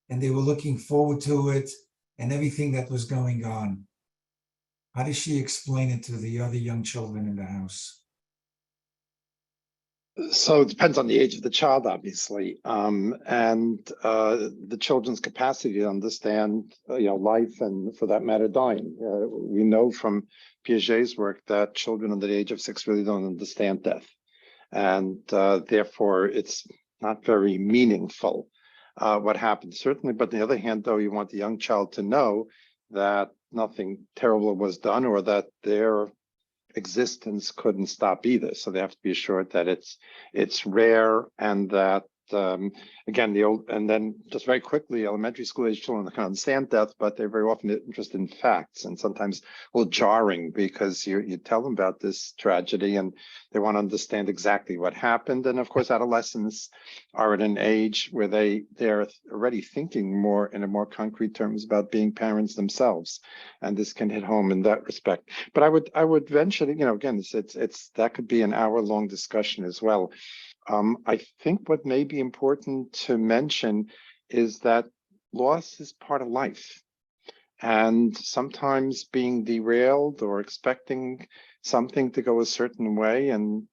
and they were looking forward to it, and everything that was going on. How does she explain it to the other young children in the house? So it depends on the age of the child, obviously, and the children's capacity to understand, life, and for that matter, dying. We know from Piaget's work that children under the age of 6 really don't understand death, and therefore it's not very meaningful what happened. Certainly, but on the other hand, though, you want the young child to know that nothing terrible was done, or that their existence couldn't stop either. So they have to be assured that it's rare, and that again, and then just very quickly, elementary school age children can understand death, but they're very often interested in facts, and sometimes a little jarring, because you tell them about this tragedy and they want to understand exactly what happened. And of course, adolescents are at an age where they're already thinking more in a more concrete terms about being parents themselves, and this can hit home in that respect. But I would venture, again, it's that could be an hour-long discussion as well. I think what may be important to mention is that loss is part of life. And sometimes being derailed or expecting something to go a certain way and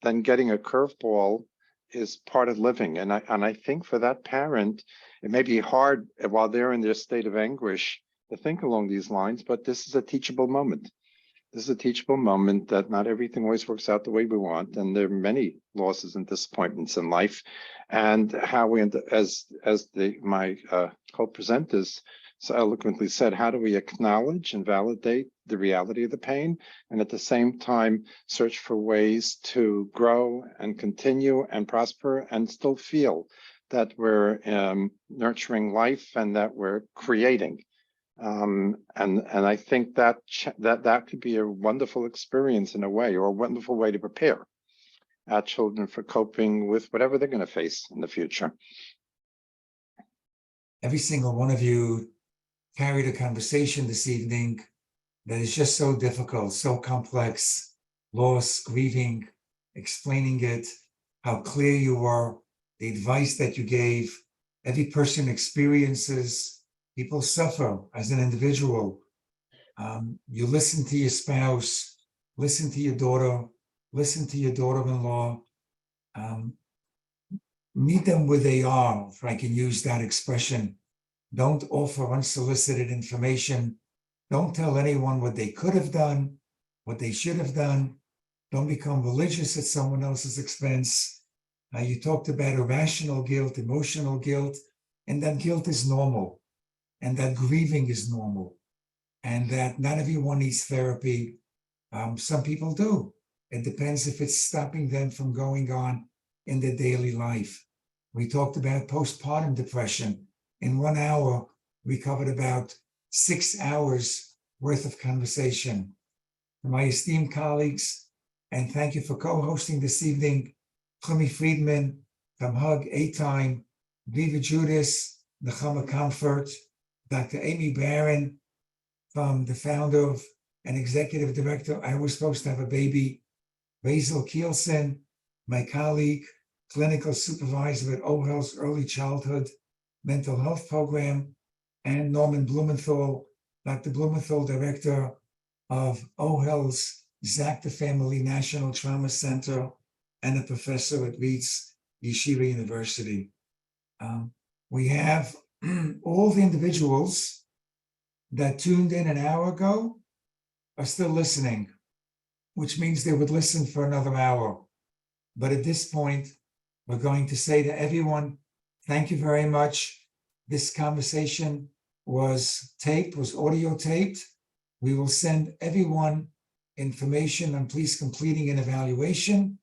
then getting a curveball is part of living. And I think for that parent, it may be hard while they're in their state of anguish to think along these lines, but this is a teachable moment. This is a teachable moment that not everything always works out the way we want, and there are many losses and disappointments in life. And how we, as my co-presenters so eloquently said, how do we acknowledge and validate the reality of the pain, and at the same time search for ways to grow and continue and prosper and still feel that we're nurturing life and that we're creating. And I think that could be a wonderful experience in a way, or a wonderful way to prepare our children for coping with whatever they're going to face in the future. Every single one of you carried a conversation this evening that is just so difficult, so complex. Loss, grieving, explaining it, how clear you were, the advice that you gave. Every person experiences. People suffer as an individual. You listen to your spouse, listen to your daughter, listen to your daughter-in-law. Meet them where they are, if I can use that expression. Don't offer unsolicited information. Don't tell anyone what they could have done, what they should have done. Don't become religious at someone else's expense. You talked about irrational guilt, emotional guilt, and that guilt is normal. And that grieving is normal, and that not everyone needs therapy. Some people do. It depends if it's stopping them from going on in their daily life. We talked about postpartum depression. In 1 hour, we covered about 6 hours worth of conversation. To my esteemed colleagues, and thank you for co-hosting this evening, Chumi Friedman from Hug A-Time, Viva Judas, Nechama Comfort, Dr. Amy Barron, from the founder of and executive director, I Was Supposed to Have a Baby, Basil Kielsen, my colleague, clinical supervisor at OHEL's Early Childhood Mental Health Program, and Norman Blumenthal, Dr. Blumenthal, director of OHEL's Zakta Family National Trauma Center, and a professor at Reeds Yeshiva University. We have all the individuals that tuned in an hour ago are still listening, which means they would listen for another hour. But at this point, we're going to say to everyone, thank you very much. This conversation was audio taped. We will send everyone information on please completing an evaluation,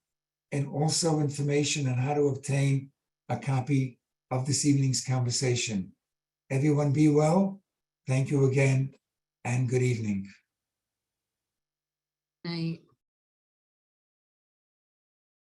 and also information on how to obtain a copy of this evening's conversation. Everyone be well. Thank you again, and good evening. Night.